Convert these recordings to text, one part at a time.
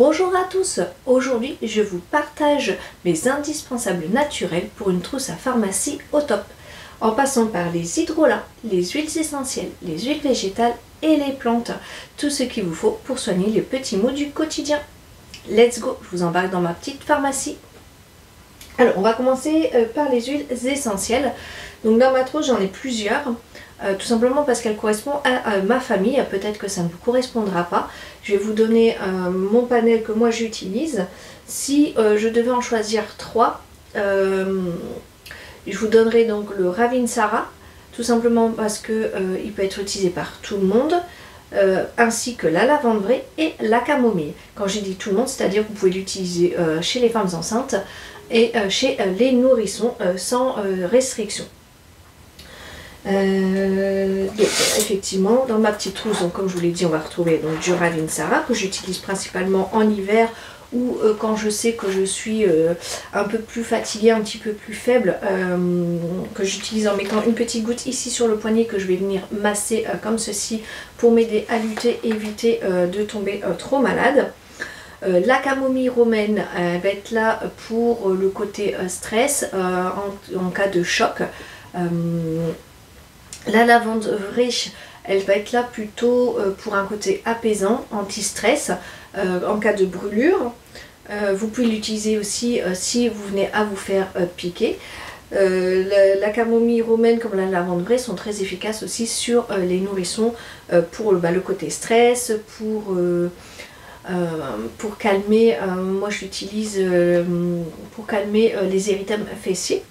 Bonjour à tous, aujourd'hui je vous partage mes indispensables naturels pour une trousse à pharmacie au top, en passant par les hydrolats, les huiles essentielles, les huiles végétales et les plantes, tout ce qu'il vous faut pour soigner les petits maux du quotidien. Let's go, je vous embarque dans ma petite pharmacie. Alors on va commencer par les huiles essentielles. Donc dans ma trousse j'en ai plusieurs. Tout simplement parce qu'elle correspond à ma famille, peut-être que ça ne vous correspondra pas. Je vais vous donner mon panel que moi j'utilise. Si je devais en choisir 3, je vous donnerai donc le Ravinsara, tout simplement parce que il peut être utilisé par tout le monde, ainsi que la lavande vraie et la camomille. Quand j'ai dit tout le monde, c'est-à-dire que vous pouvez l'utiliser chez les femmes enceintes et chez les nourrissons sans restriction. Effectivement, dans ma petite trousse, donc, comme je vous l'ai dit, on va retrouver donc, du Ravinsara que j'utilise principalement en hiver ou quand je sais que je suis un peu plus fatiguée, un petit peu plus faible, que j'utilise en mettant une petite goutte ici sur le poignet que je vais venir masser comme ceci pour m'aider à lutter et éviter de tomber trop malade. La camomille romaine va être là pour le côté stress en cas de choc. La lavande vraie, elle va être là plutôt pour un côté apaisant, anti-stress, en cas de brûlure. Vous pouvez l'utiliser aussi si vous venez à vous faire piquer. La camomille romaine comme la lavande vraie sont très efficaces aussi sur les nourrissons pour le côté stress, pour calmer, moi je l'utilise pour calmer les érythèmes fessiers.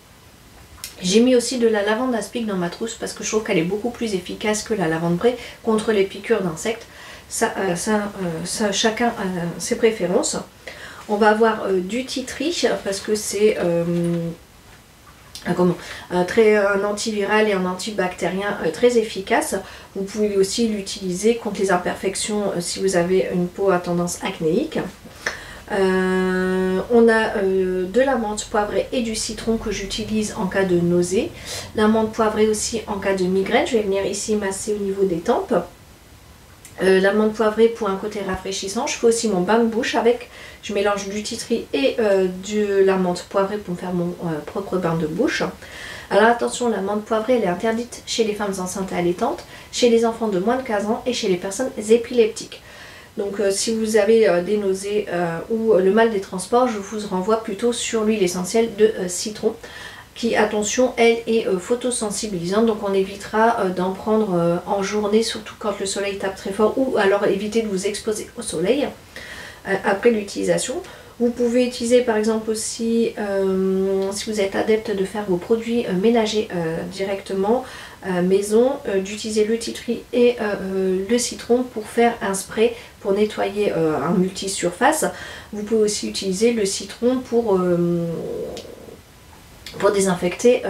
J'ai mis aussi de la lavande aspic dans ma trousse parce que je trouve qu'elle est beaucoup plus efficace que la lavande vraie contre les piqûres d'insectes. Chacun a ses préférences. On va avoir du tea tree parce que c'est un antiviral et un antibactérien très efficace. Vous pouvez aussi l'utiliser contre les imperfections si vous avez une peau à tendance acnéique. On a de la menthe poivrée et du citron que j'utilise en cas de nausée. La menthe poivrée aussi en cas de migraine. Je vais venir ici masser au niveau des tempes. La menthe poivrée pour un côté rafraîchissant. Je fais aussi mon bain de bouche avec. Je mélange du tea tree et de la menthe poivrée pour me faire mon propre bain de bouche. Alors attention, la menthe poivrée elle est interdite chez les femmes enceintes et allaitantes, chez les enfants de moins de 15 ans et chez les personnes épileptiques. Donc si vous avez des nausées ou le mal des transports, je vous renvoie plutôt sur l'huile essentielle de citron qui, attention, elle est photosensibilisante, donc on évitera d'en prendre en journée, surtout quand le soleil tape très fort, ou alors évitez de vous exposer au soleil après l'utilisation. Vous pouvez utiliser par exemple aussi, si vous êtes adepte de faire vos produits ménagers directement maison, d'utiliser le tea tree et le citron pour faire un spray pour nettoyer un multi-surface. Vous pouvez aussi utiliser le citron pour désinfecter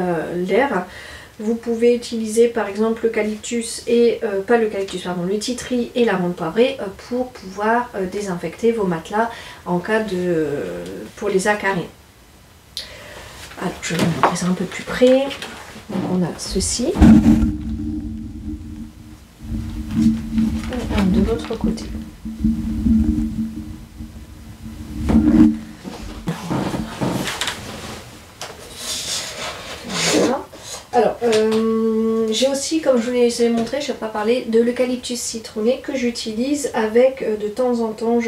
l'air. Vous pouvez utiliser par exemple l'eucalyptus et le tea tree et la menthe poivrée pour pouvoir désinfecter vos matelas en cas pour les acariens. Alors je vais vous montrer ça un peu plus près. Donc on a ceci. Et de l'autre côté. Voilà. Alors, j'ai aussi, comme je vous l'ai montré, je ne vais pas parler de l'eucalyptus citronné que j'utilise avec de temps en temps,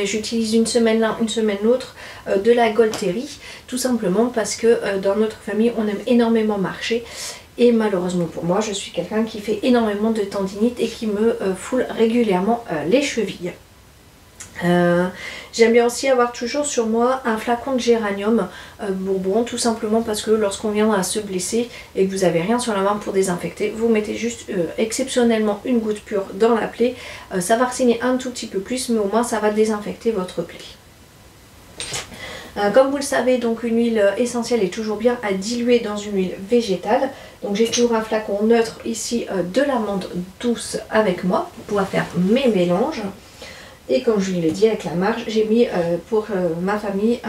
j'utilise une semaine l'un, une semaine l'autre de la Golterie, tout simplement parce que dans notre famille on aime énormément marcher et malheureusement pour moi je suis quelqu'un qui fait énormément de tendinite et qui me foule régulièrement les chevilles. J'aime bien aussi avoir toujours sur moi un flacon de géranium bourbon, tout simplement parce que lorsqu'on vient à se blesser et que vous n'avez rien sur la main pour désinfecter, vous mettez juste exceptionnellement une goutte pure dans la plaie. Ça va saigner un tout petit peu plus, mais au moins ça va désinfecter votre plaie. Comme vous le savez, donc une huile essentielle est toujours bien à diluer dans une huile végétale. Donc j'ai toujours un flacon neutre ici de l'amande douce avec moi pour pouvoir faire mes mélanges. Et comme je vous l'ai dit avec la marge, j'ai mis pour ma famille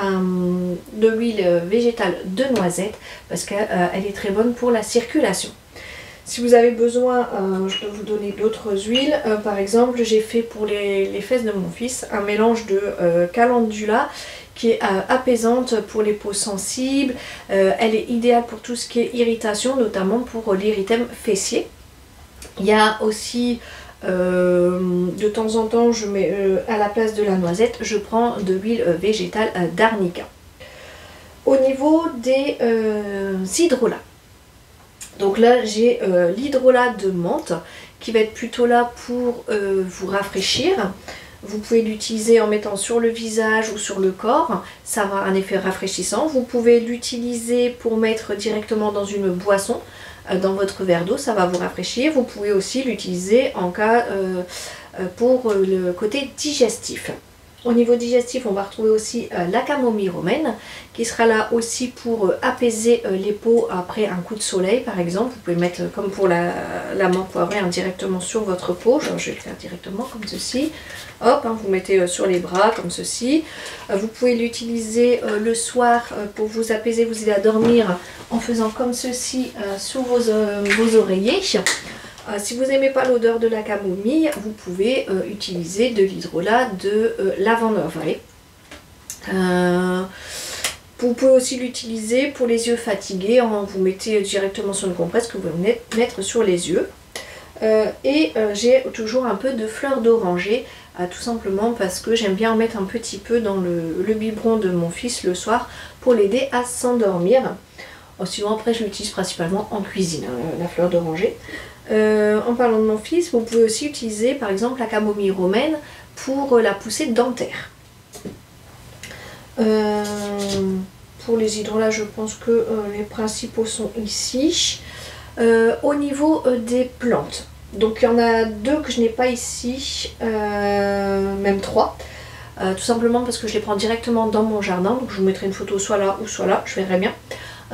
de l'huile végétale de noisette parce qu'elle est très bonne pour la circulation. Si vous avez besoin, je peux vous donner d'autres huiles. Par exemple, j'ai fait pour les fesses de mon fils un mélange de calendula qui est apaisante pour les peaux sensibles. Elle est idéale pour tout ce qui est irritation, notamment pour l'érythème fessier. Il y a aussi, de temps en temps, je mets à la place de la noisette, je prends de l'huile végétale d'arnica. Au niveau des hydrolats. Donc là j'ai l'hydrolat de menthe qui va être plutôt là pour vous rafraîchir. Vous pouvez l'utiliser en mettant sur le visage ou sur le corps, ça va avoir un effet rafraîchissant. Vous pouvez l'utiliser pour mettre directement dans une boisson, dans votre verre d'eau, ça va vous rafraîchir. Vous pouvez aussi l'utiliser en cas pour le côté digestif. Au niveau digestif, on va retrouver aussi la camomille romaine qui sera là aussi pour apaiser les peaux après un coup de soleil par exemple. Vous pouvez mettre comme pour la menthe poivrée directement sur votre peau. Je vais le faire directement comme ceci. Hop, vous mettez sur les bras comme ceci. Vous pouvez l'utiliser le soir pour vous apaiser, vous aider à dormir en faisant comme ceci sous vos oreillers. Si vous n'aimez pas l'odeur de la camomille, vous pouvez utiliser de l'hydrolat de lavande vraie. Vous pouvez aussi l'utiliser pour les yeux fatigués. Vous mettez directement sur une compresse que vous venez mettre sur les yeux. J'ai toujours un peu de fleur d'oranger, tout simplement parce que j'aime bien en mettre un petit peu dans le biberon de mon fils le soir pour l'aider à s'endormir. Sinon après je l'utilise principalement en cuisine, la fleur d'oranger. En parlant de mon fils, vous pouvez aussi utiliser par exemple la camomille romaine pour la poussée dentaire. Pour les hydrolats, je pense que les principaux sont ici. Au niveau des plantes, donc il y en a deux que je n'ai pas ici, même trois. Tout simplement parce que je les prends directement dans mon jardin, donc je vous mettrai une photo soit là ou soit là, je verrai bien.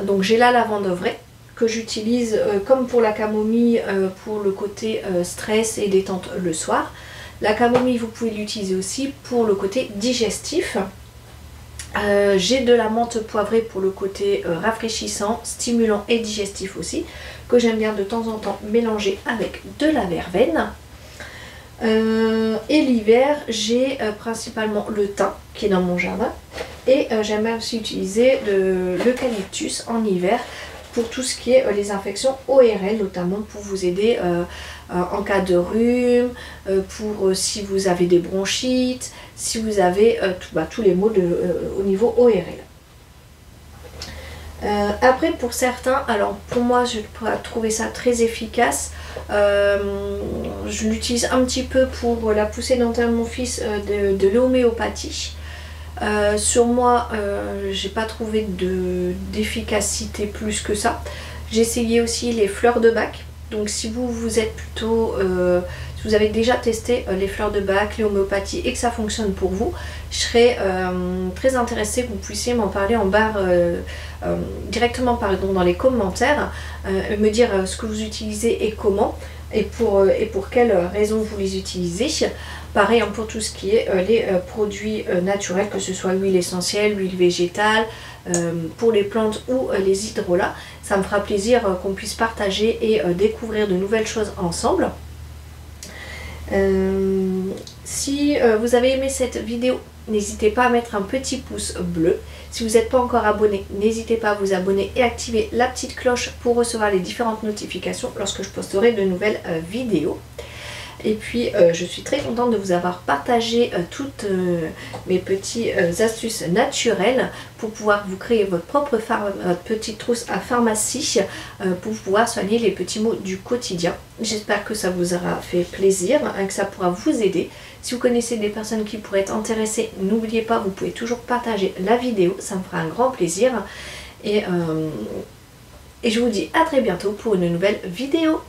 Donc j'ai la lavande vraie que j'utilise comme pour la camomille pour le côté stress et détente le soir. La camomille vous pouvez l'utiliser aussi pour le côté digestif. J'ai de la menthe poivrée pour le côté rafraîchissant, stimulant et digestif aussi, que j'aime bien de temps en temps mélanger avec de la verveine. Et l'hiver j'ai principalement le thym qui est dans mon jardin, et j'aime bien aussi utiliser de l'eucalyptus en hiver pour tout ce qui est les infections ORL, notamment pour vous aider en cas de rhume, pour si vous avez des bronchites, si vous avez tous les maux au niveau ORL. Après pour certains, alors pour moi je pourrais trouver ça très efficace, je l'utilise un petit peu pour la poussée dentaire de mon fils de l'homéopathie. Sur moi j'ai pas trouvé d'efficacité plus que ça. J'ai essayé aussi les fleurs de bac, donc si vous êtes plutôt si vous avez déjà testé les fleurs de bac, l'homéopathie et que ça fonctionne pour vous, je serais très intéressée que vous puissiez m'en parler en barre directement dans les commentaires, me dire ce que vous utilisez et comment et pour quelles raisons vous les utilisez. Pareil pour tout ce qui est les produits naturels, que ce soit l'huile essentielle, l'huile végétale, pour les plantes ou les hydrolats. Ça me fera plaisir qu'on puisse partager et découvrir de nouvelles choses ensemble. Si vous avez aimé cette vidéo, n'hésitez pas à mettre un petit pouce bleu. Si vous n'êtes pas encore abonné, n'hésitez pas à vous abonner et activer la petite cloche pour recevoir les différentes notifications lorsque je posterai de nouvelles vidéos. Et puis je suis très contente de vous avoir partagé toutes mes petites astuces naturelles pour pouvoir vous créer votre propre petite trousse à pharmacie pour pouvoir soigner les petits maux du quotidien. J'espère que ça vous aura fait plaisir, que ça pourra vous aider. Si vous connaissez des personnes qui pourraient être intéressées, n'oubliez pas, vous pouvez toujours partager la vidéo, ça me fera un grand plaisir. Et je vous dis à très bientôt pour une nouvelle vidéo.